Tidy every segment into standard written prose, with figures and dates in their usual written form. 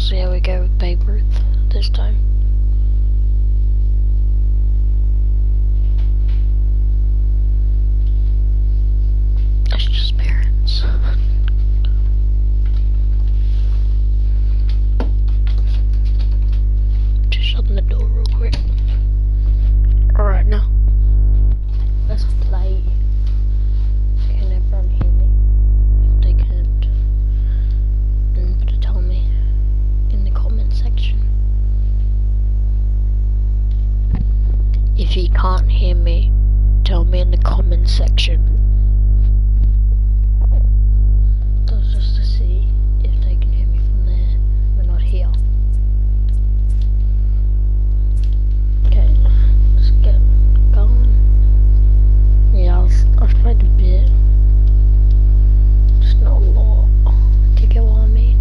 see how we go with Babe Ruth this time. It's just parents. Just shut the door real quick. Alright, now let's play. Can everyone hear me? If they can't, then tell me in the comment section. If you can't hear me, tell me in the comment section. That's just to see if they can hear me from there. We're not here. Okay, let's get going. Yeah, I've played a bit. Just not a lot. Do you get what I mean?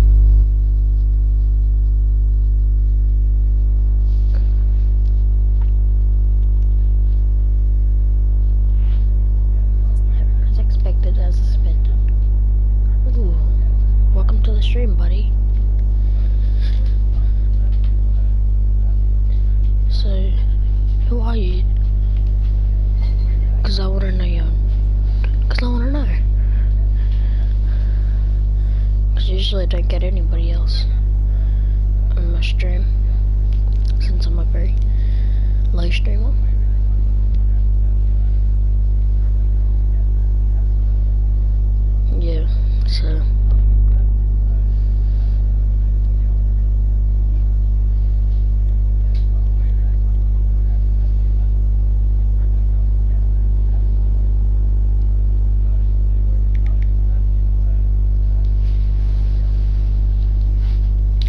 As expected, as suspected. Ooh, welcome to the stream, buddy. So, who are you? Cause I wanna know you. Cause I wanna know. Cause usually I don't get anybody else on my stream, since I'm a very low streamer. Yeah, so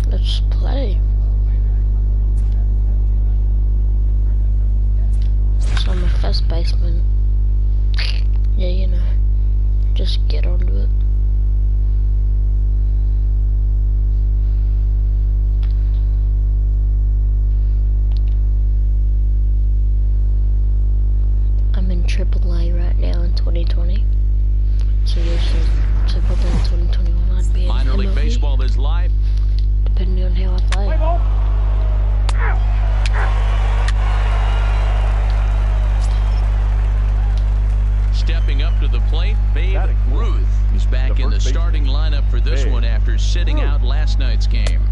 let's play. So I'm a first baseman. Yeah, you know, just get onto it. I'm in AAA right now in 2020. So usually, so probably in 2021 I'd be in Minor League MLB, Baseball is live. depending on how I play. Stepping up to the plate, Babe Ruth is back in the starting lineup for this one after sitting out last night's game.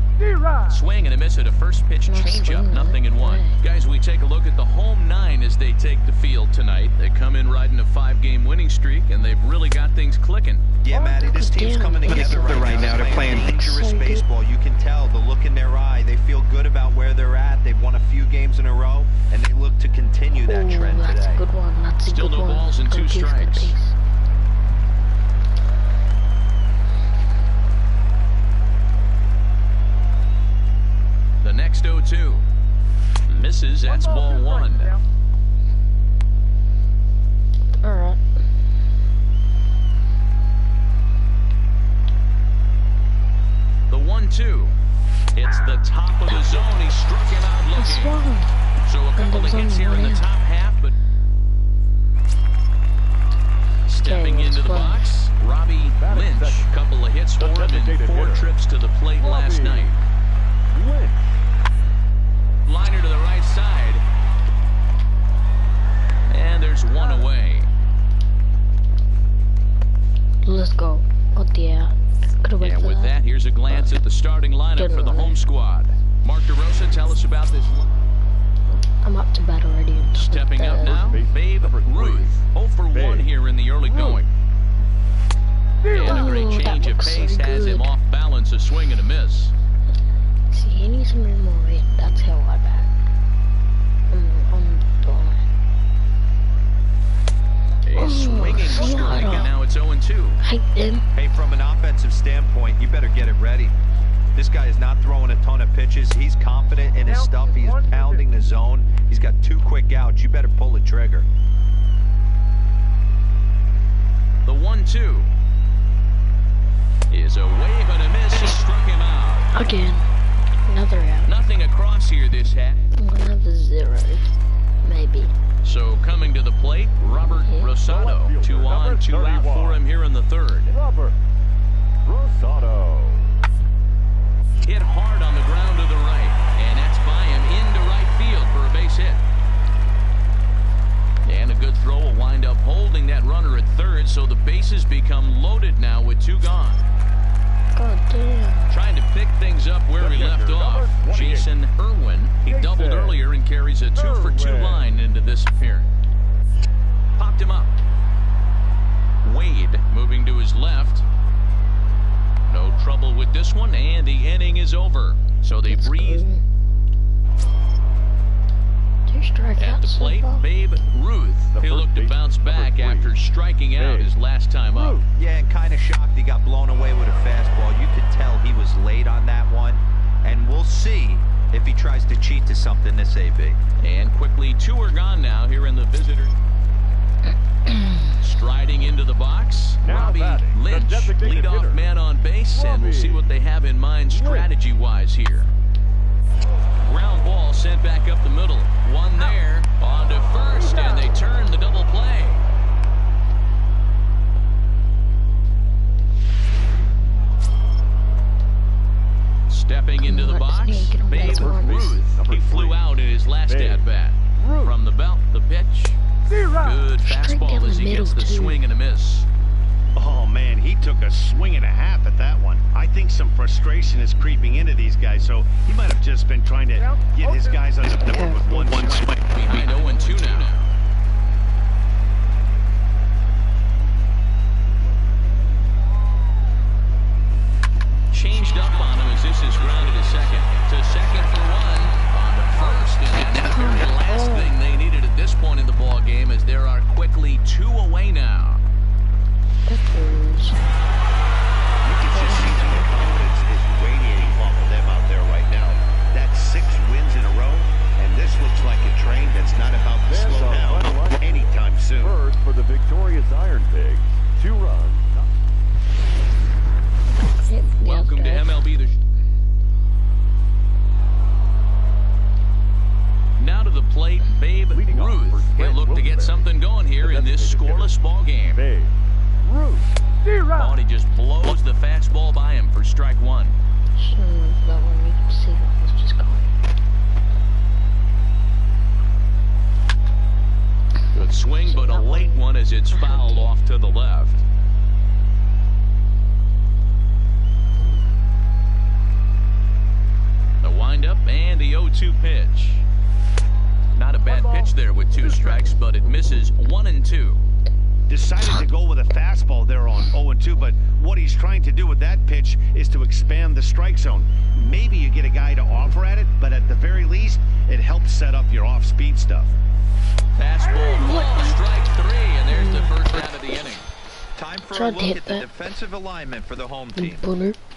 Swing and a miss at a first pitch changeup, 0-1. Guys, we take a look at the home nine as they take the field tonight. They come in riding a 5-game winning streak, and they've really got things clicking. Yeah, Matty, this team's coming together right now. They're playing dangerous baseball. You can tell the look in their eye. They feel good about where they're at. They've won a few games in a row, and they look to continue that trend today. That's a good one. That's a Still good no one. balls and Good 2 piece, good strikes. piece. The next 0-2. Misses, that's ball 1. Alright. The 1-2. It's the top of the zone. He struck him out That's looking. wrong. So a couple of hits here in the top half, but stepping into the box, Robbie Lynch. Couple of hits for him in 4 trips to the plate last night. Liner to the right side. And there's 1 away. Let's go. Oh yeah. Could've went And for with that, here's a glance at the starting lineup for the home squad. Mark DeRosa, tell us about this. I'm up to bat already. Stepping up now, Babe Ruth. 0 for 1 here in the early going. And a great change of pace has him off balance, a swing and a miss. See, he needs some more weight. That's how I bat. On the line. A swinging strike, and now it's 0-2. Hate them. Hey, from an offensive standpoint, you better get it ready. This guy is not throwing a ton of pitches. He's confident in his stuff. He's pounding the zone. He's got 2 quick outs. You better pull the trigger. The 1-2 is a wave and a miss. He struck him out. Again. Another out. Nothing across here this half. I'm gonna have a 0. Maybe. So coming to the plate, Robert Rosado. 2 on, 2 out for him here in the 3rd. Robert Rosado. Hit hard on the so the bases become loaded now with 2 gone. God damn. Trying to pick things up where he left off, Jason Irwin. He doubled earlier and carries a 2-for-2 line into this appearance. Popped him up. Wade moving to his left. No trouble with this one, and the inning is over. So they breathe. At the plate, Babe Ruth. He'll look to bounce back after striking out his last time up. Yeah, and kind of shocked he got blown away with a fastball. You could tell he was late on that one. And we'll see if he tries to cheat to something this AB. And quickly, 2 are gone now here in the visitor. Striding into the box, Robbie Lynch, leadoff man on base, and we'll see what they have in mind strategy-wise here. Ground ball sent back up the middle. One there, on to first, and they turn the double play. Stepping into the box, Babe Ruth. He flew out in his last at-bat. From the belt, the pitch. Good fastball as he gets the swing and a miss. Oh, man, he took a swing and a half at that one. I think some frustration is creeping into these guys, so he might have just been trying to get his guys on the board with one swing. Behind 0-2 now. Changed up on him as this is grounded to second. To second for 1. On to first, and that's the very last thing they needed at this point in the ball game, as there are quickly 2 away now. You can just see the confidence is radiating off of them out there right now. That's 6 wins in a row, and this looks like a train that's not about to slow down anytime soon. First for the victorious Iron Pigs, 2 runs. Welcome to MLB. Now to the plate, Babe Ruth. He'll look to get something going here in this scoreless ball game. Babe Ruth. Oh, he just blows the fastball by him for strike 1. That one you can see that was just gone. Good swing, but a late one as it's fouled off to the left. The windup and the 0-2 pitch. Not a bad pitch there with 2 strikes, but it misses 1-2. Decided to go with a fastball there on 0-2, but what he's trying to do with that pitch is to expand the strike zone. Maybe you get a guy to offer at it, but at the very least, it helps set up your off-speed stuff. Fastball ball, strike 3, and there's the first out of the inning. Time for a look at the defensive alignment for the home team.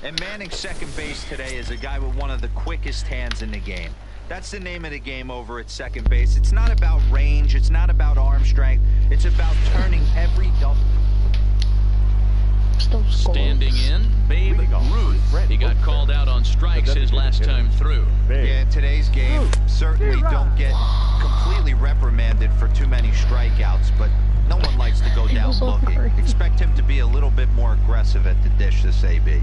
And manning second base today is a guy with one of the quickest hands in the game. That's the name of the game over at second base. It's not about range. It's not about arm strength. It's about turning every double. Standing in, Babe Ruth. He got called out on strikes his last time through. Yeah, in today's game, certainly don't get completely reprimanded for too many strikeouts, but no one likes to go down looking. Expect him to be a little bit more aggressive at the dish this AB.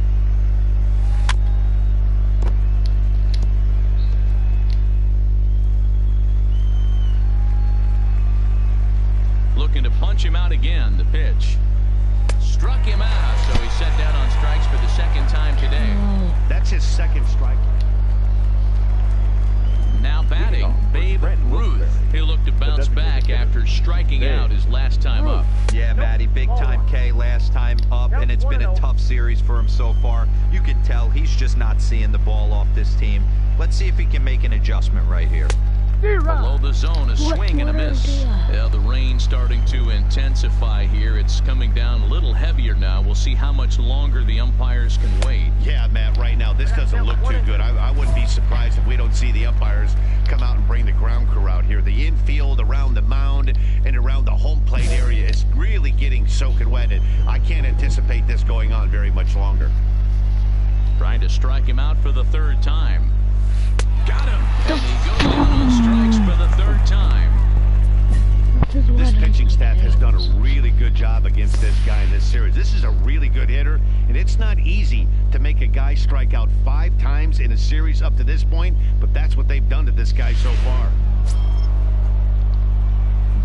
Looking to punch him out again, the pitch. Struck him out, so he's set down on strikes for the second time today. That's his second strike. Now batting, Babe Ruth. He'll look to bounce back after striking out his last time up. Yeah, Matty, big time K last time up, and it's been a tough series for him so far. You can tell he's just not seeing the ball off this team. Let's see if he can make an adjustment right here. Below the zone, a swing and a miss. Yeah, the rain starting to intensify here. It's coming down a little heavier now. We'll see how much longer the umpires can wait. Yeah, Matt, right now, this doesn't look too good. I wouldn't be surprised if we don't see the umpires come out and bring the ground crew out here. The infield around the mound and around the home plate area is really getting soaking wet. And I can't anticipate this going on very much longer. Trying to strike him out for the 3rd time. Got him! And he goes down on strikes for the 3rd time. This pitching staff has done a really good job against this guy in this series. This is a really good hitter, and it's not easy to make a guy strike out 5 times in a series up to this point, but that's what they've done to this guy so far.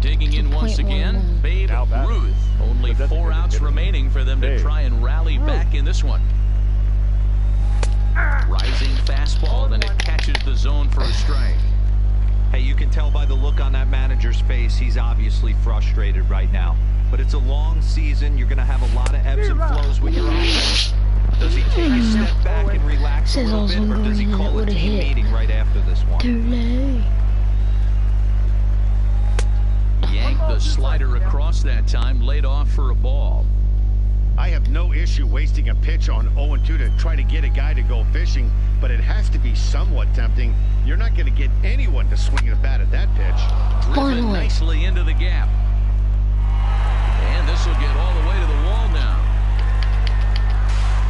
Digging in once again, Babe Ruth. Only 4 outs remaining for them to try and rally back in this one. Rising fastball, then it catches the zone for a strike. Hey, you can tell by the look on that manager's face, he's obviously frustrated right now. But it's a long season. You're going to have a lot of ebbs and flows with your offense. Does he take a step back and relax a little bit, or does he call a team meeting right after this one? Yanked the slider across that time, laid off for a ball. I have no issue wasting a pitch on 0-2 to try to get a guy to go fishing, but it has to be somewhat tempting. You're not going to get anyone to swing a bat at that pitch. Driven nicely into the gap. And this will get all the way to the wall now.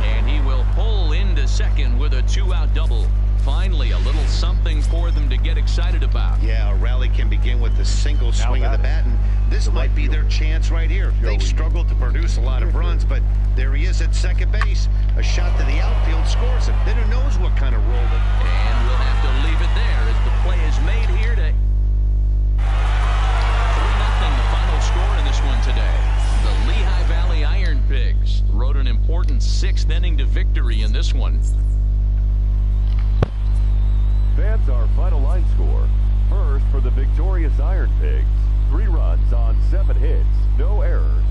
And he will pull into second with a 2-out double. Finally, a little something for them to get excited about. Yeah, a rally can begin with a single swing of the bat, and this might be their chance right here. They've struggled to produce a lot of runs, but there he is at second base. A shot to the outfield scores it. Then who knows what kind of roll. And we'll have to leave it there as the play is made here to 3-0 the final score in this one today. The Lehigh Valley Iron Pigs rode an important 6th inning to victory in this one. Fans, our final line score. First for the victorious Iron Pigs. 3 runs on 7 hits. No errors.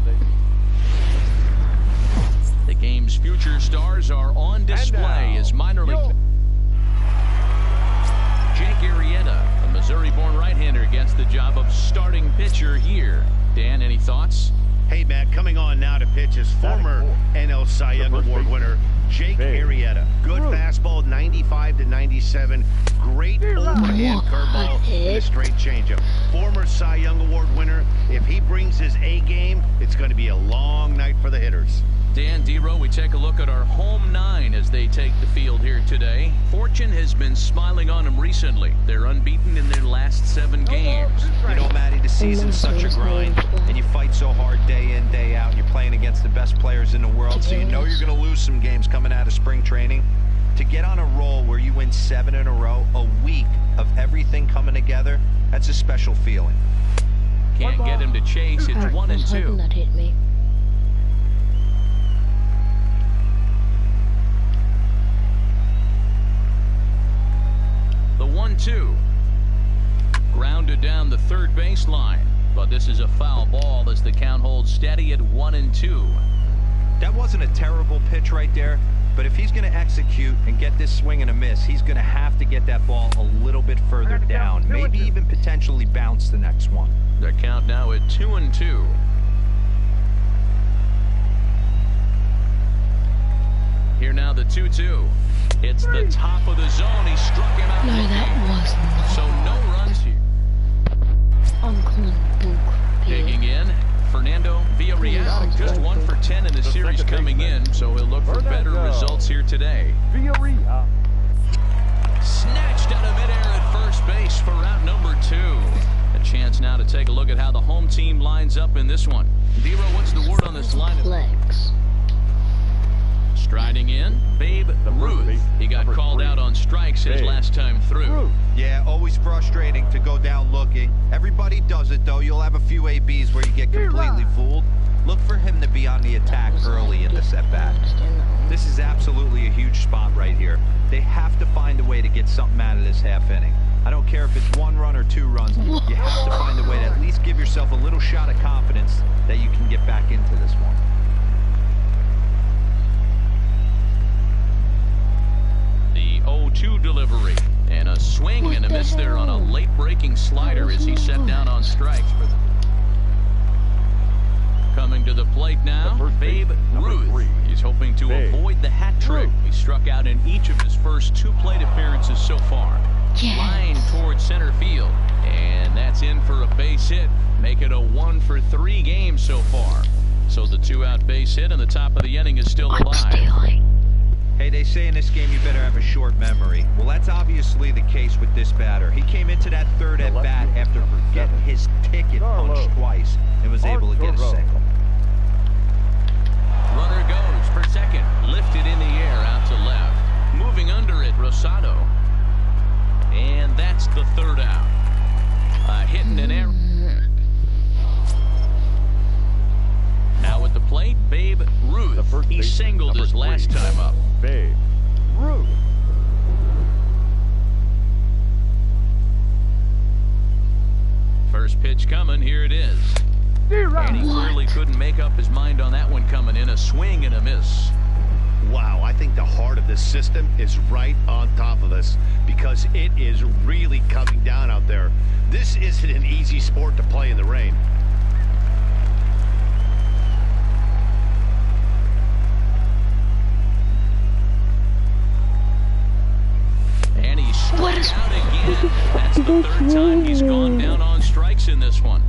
The game's future stars are on display as minor league. Jake Arrieta, a Missouri-born right-hander, gets the job of starting pitcher here. Dan, any thoughts? Hey, Matt, coming on now to pitch is former NL Cy Young Award winner Jake Arrieta. Good fastball, 95 to 97. Great overhand curveball and a straight changeup. Former Cy Young Award winner. If he brings his A game, it's going to be a long night for the hitters. Dan Dero, we take a look at our home 9 as they take the field here today. Fortune has been smiling on them recently. They're unbeaten in their last 7 games. You know, Matty, the season's such a grind, and you fight so hard day in, day out. You're playing against the best players in the world, so you know you're going to lose some games coming out of spring training. To get on a roll where you win 7 in a row, a week of everything coming together, that's a special feeling. Can't get him to chase. It's 1-2. That hit me. The 1-2. Grounded down the third baseline, but this is a foul ball as the count holds steady at 1-2. That wasn't a terrible pitch right there, but if he's going to execute and get this swing and a miss, he's going to have to get that ball a little bit further down, maybe even potentially bounce the next one. The count now at 2-2. Here now the 2-2. It's the top of the zone. He struck him out. No, that was not. So no runs here. I'm calling book. Digging in, Fernando Villarreal, just 1 for 10 in the series coming in, so he'll look for better results here today. Villarreal. Snatched out of midair at first base for route number 2. A chance now to take a look at how the home team lines up in this one. Dero, what's the word on this lineup? Legs. Striding in, Babe Ruth. He got called out on strikes his last time through. Yeah, always frustrating to go down looking. Everybody does it, though. You'll have a few ABs where you get completely fooled. Look for him to be on the attack early in this at-bat. This is absolutely a huge spot right here. They have to find a way to get something out of this half inning. I don't care if it's 1 run or 2 runs. You have to find a way to at least give yourself a little shot of confidence that you can get back into this one. The 0-2 delivery, and a swing and a miss there on a late breaking slider as he set down on strikes for them. Coming to the plate now, Babe Ruth. He's hoping to avoid the hat trick. He struck out in each of his first 2 plate appearances so far. Line towards center field, and that's in for a base hit. Make it a 1 for 3 game so far. So the 2-out base hit and the top of the inning is still alive. Hey, they say in this game you better have a short memory. Well, that's obviously the case with this batter. He came into that third at-bat after getting his ticket punched twice and was able to get a single. Runner goes for second. Lifted in the air out to left. Moving under it, Rosado. And that's the 3rd out. A hit and an error. Now at the plate, Babe Ruth. He singled his last time up. Babe Ruth. First pitch coming, here it is. And he clearly couldn't make up his mind on that one coming in. A swing and a miss. Wow, I think the heart of this system is right on top of us because it is really coming down out there. This isn't an easy sport to play in the rain. And he's struck out again. That's the third time he's gone down on strikes in this one.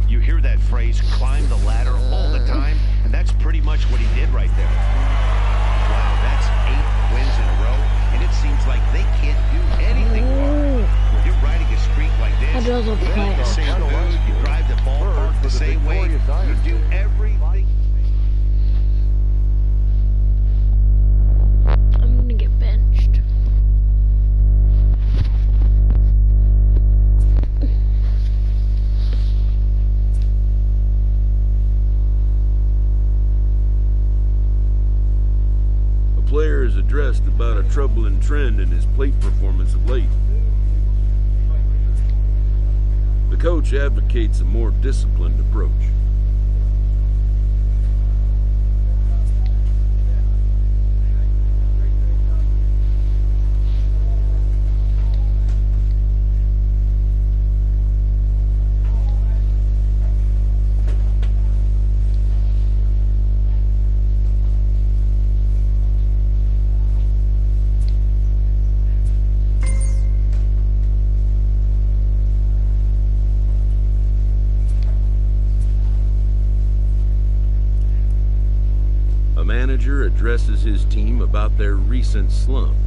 You hear that phrase, climb the ladder all the time, and that's pretty much what he did right there. Wow, that's 8 wins in a row, and it seems like they can't do anything wrong. When you're riding a streak like this, you have the same mood, you drive the ballpark the same way, you do everything. I'm gonna get benched. Player has addressed about a troubling trend in his plate performance of late. The coach advocates a more disciplined approach. A manager addresses his team about their recent slump.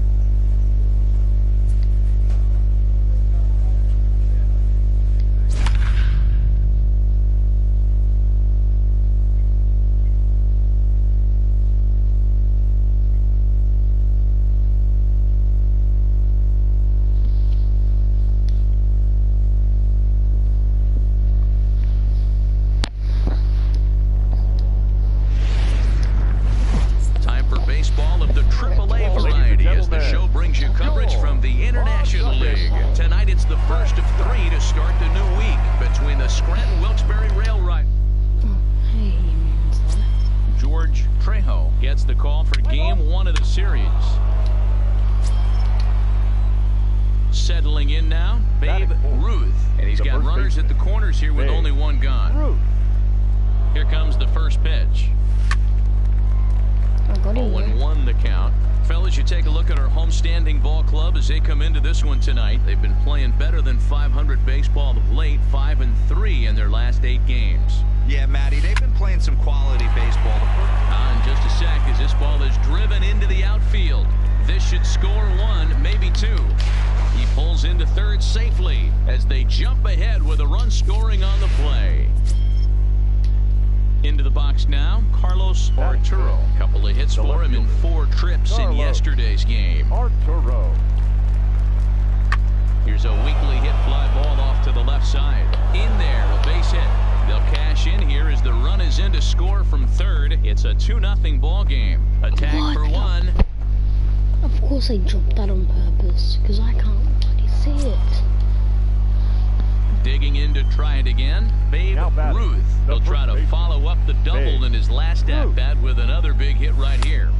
Baseball of the AAA variety as the show brings you coverage from the International League. Tonight it's the first of 3 to start the new week between the Scranton-Wilkes-Barre Rail Riders. George Trejo gets the call for game 1 of the series. Settling in now, Babe Ruth. And he's got runners at the corners here with only 1 gone. Here comes the first pitch. 0-1 the count. Fellas, you take a look at our homestanding ball club as they come into this one tonight. They've been playing better than .500 baseball of late, 5-3 in their last 8 games. Yeah, Matty, they've been playing some quality baseball. In just a sec as this ball is driven into the outfield. This should score 1, maybe 2. He pulls into third safely as they jump ahead with a run scoring on the play. Into the box now, Carlos Arturo. Couple of hits for him in 4 trips in yesterday's game. Arturo. Here's a weakly hit fly ball off to the left side. In there, a base hit. They'll cash in here as the run is in to score from third. It's a 2-0 ball game. A tag for 1. Of course I dropped that on purpose, because I can't bloody see it. Digging in to try it again, Babe Ruth. He'll try to follow up the double in his last at-bat with another big hit right here.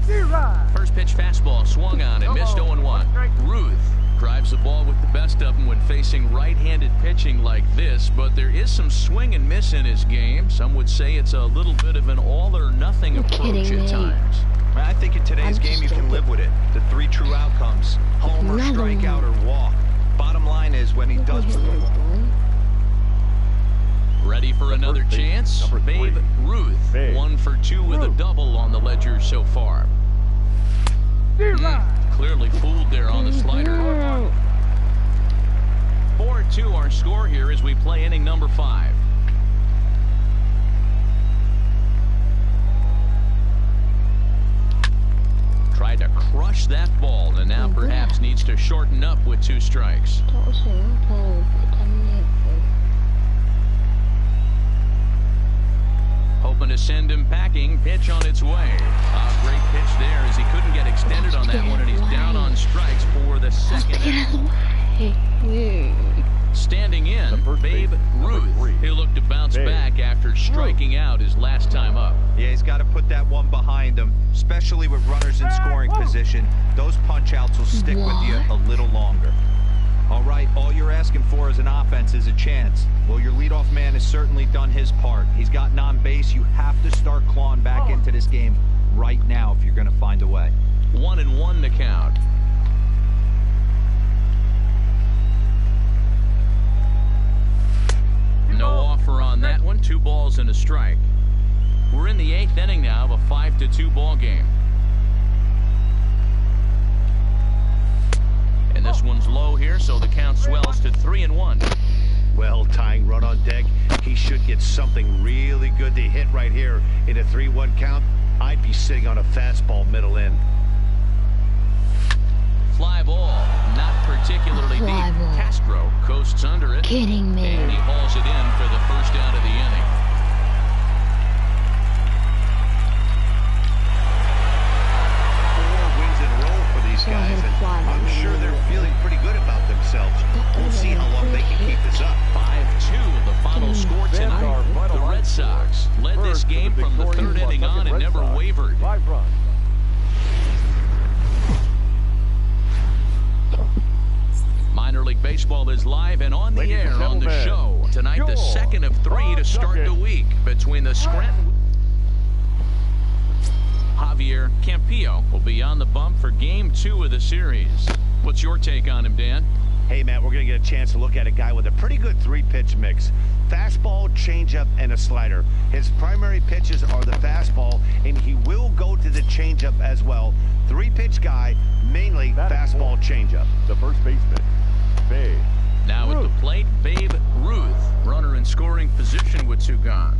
First pitch fastball swung on and missed 0-1. Ruth drives the ball with the best of them when facing right-handed pitching like this, but there is some swing and miss in his game. Some would say it's a little bit of an all-or-nothing approach at times. I think in today's game you can live with it. The 3 true outcomes: homer, strikeout, or walk. Bottom line is when he does. Ready for another chance? Babe Ruth, 1 for 2 with a double on the ledger so far. Clearly fooled there on the slider. 4-2 our score here as we play inning number 5. Tried to crush that ball and now perhaps needs to shorten up with 2 strikes. Hoping to send him packing. Pitch on its way. A great pitch there as he couldn't get extended on that one, and he's down on strikes for the second inning. Standing in, Babe Ruth, who looked to bounce back after striking out his last time up. Yeah, he's got to put that one behind him, especially with runners in scoring position. Those punch-outs will stick with you a little longer. All right, all you're asking for as an offense is a chance. Well, your leadoff man has certainly done his part. He's gotten on base. You have to start clawing back into this game right now if you're going to find a way. 1-1 the count. No offer on that one. 2 balls and a strike. We're in the 8th inning now of a 5-2 ball game. And this one's low here, so the count swells to 3-1. Well, tying run on deck. He should get something really good to hit right here in a 3-1 count. I'd be sitting on a fastball middle in. Fly ball, not particularly deep. Castro coasts under it. Kidding me. And he hauls it in for the first out of the inning. Guys, and I'm sure they're feeling pretty good about themselves. We'll see how long they can keep this up. 5-2 the final score tonight. The Red Sox led this game from the 3rd inning on and never wavered. 5 runs. Minor League Baseball is live and on the air on the show. Tonight, the 2nd of 3 to start the week between the Scranton. Javier Campillo will be on the bump for Game 2 of the series. What's your take on him, Dan? Hey, Matt, we're going to get a chance to look at a guy with a pretty good 3-pitch mix. Fastball, changeup, and a slider. His primary pitches are the fastball, and he will go to the changeup as well. 3-pitch guy, mainly fastball, changeup. The first baseman, Babe Now Ruth. at the plate, Babe Ruth. Runner in scoring position with 2 gone.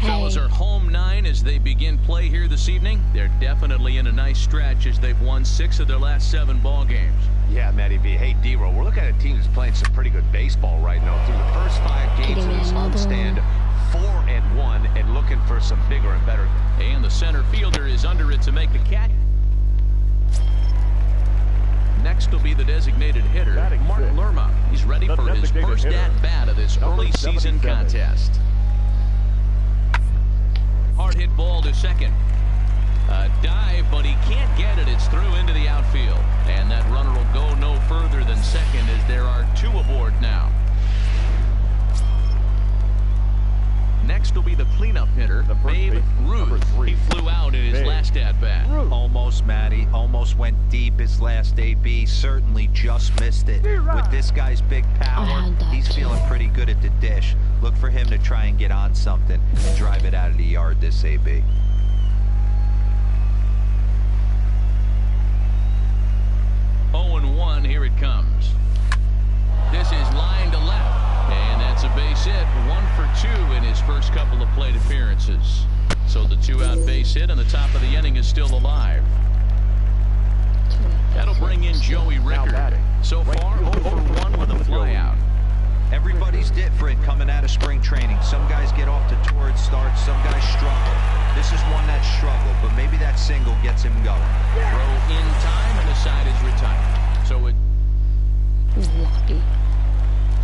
Fellas are home 9 as they begin play here this evening. They're definitely in a nice stretch as they've won 6 of their last 7 ball games. Yeah, Matty B. Hey, D-Roll, we're looking at a team that's playing some pretty good baseball right now. Through the first 5 games of this homestand, 4-1, and looking for some bigger and better. And the center fielder is under it to make the catch. Next will be the designated hitter, Mark Lerma. He's ready for his first at-bat of this early season contest. Hard hit ball to second. A dive, but he can't get it. It's through into the outfield. And that runner will go no further than second as there are 2 aboard now. Next will be the cleanup hitter, Babe Ruth. He flew out in his last at-bat. Almost, Matty. Almost went deep his last AB. Certainly just missed it. With this guy's big power, he's feeling pretty good at the dish. Look for him to try and get on something and drive it out of the yard this AB. One, here it comes. This is line to left, and that's a base hit. 1 for 2 in his first couple of plate appearances. So the 2-out base hit, and the top of the inning is still alive. That'll bring in Joey Rickard. So far, 0 for 1 with a flyout. Everybody's different coming out of spring training. Some guys get off to torrid starts, some guys struggle. This is one that struggled, but maybe that single gets him going. Throw in time, and the side is retired. So it Lucky.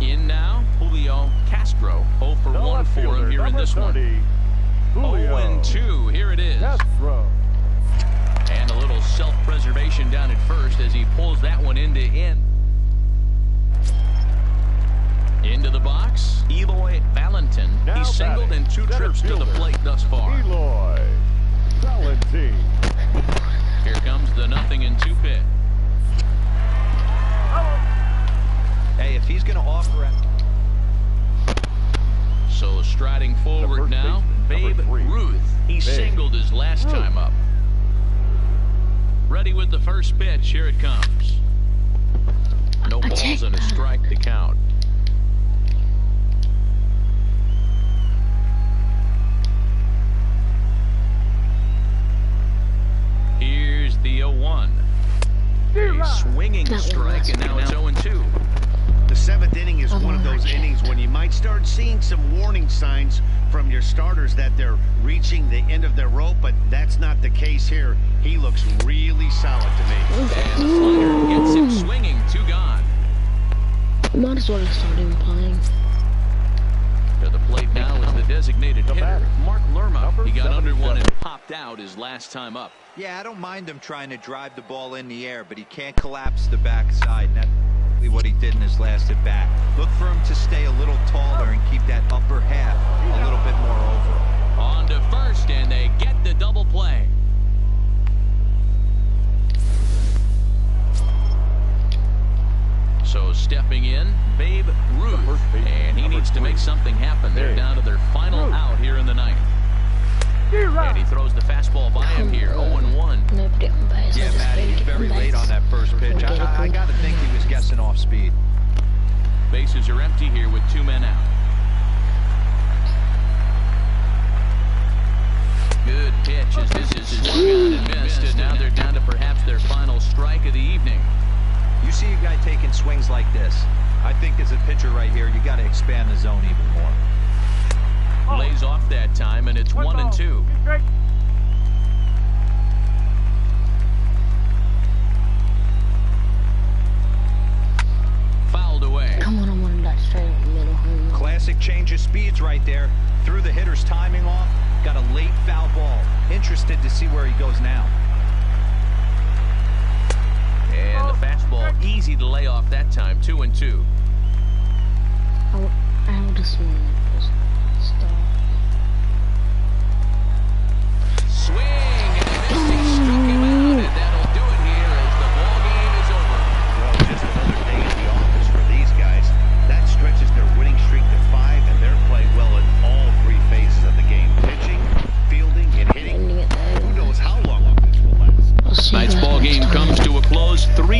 in now, Julio Castro. 0 for 1 for him here in this one. 0-2, here it is. Castro. And a little self-preservation down at first as he pulls that one into in. Into the box, Eloy Valentin. He's singled in 2 trips to the plate thus far. Eloy Valentin. Here comes the 0-2 pitch. Hey, if he's going to offer it. So striding forward now, Babe Ruth. He singled his last time up. Ready with the first pitch. Here it comes. No balls and a strike to count. Here's the 0-1. A swinging strike, and now it's 0-2. The 7th inning is one of those innings when you might start seeing some warning signs from your starters that they're reaching the end of their rope, but that's not the case here. He looks really solid to me. And the slider gets him swinging, 2 gone. Might as well have started playing. To the plate now is the designated hitter, Mark Lerma. He got under one and popped out his last time up. Yeah, I don't mind him trying to drive the ball in the air, but he can't collapse the backside. And that's what he did in his last at bat. Look for him to stay a little taller and keep that upper half a little bit more over. On to first, and they get the double play. So stepping in, Babe Ruth, and he needs to make something happen. They're down to their final out here in the 9th. And he throws the fastball by him here, 0-1. Nobody on base. Yeah, Matty, he's very late on that first pitch. I got to think he was guessing off speed. Bases are empty here with 2 men out. Good pitch as this is swung on and missed, and now they're down to perhaps their final strike of the evening. You see a guy taking swings like this. I think as a pitcher right here, you got to expand the zone even more. Lays off that time, and it's 1-2. Fouled away. Come on, I wanted that straight up the middle home run. Classic change of speeds right there. Threw the hitter's timing off. Got a late foul ball. Interested to see where he goes now. And the fastball easy to lay off that time, 2-2. I would just want to stop. Swing, and he struck him out, and that'll do it here as the ball game is over. Well, just another day in the office for these guys. That stretches their winning streak to 5, and they're playing well in all 3 phases of the game. Pitching, fielding, and hitting. Who knows how long this will last. Tonight's ball game comes to a close, 3-1.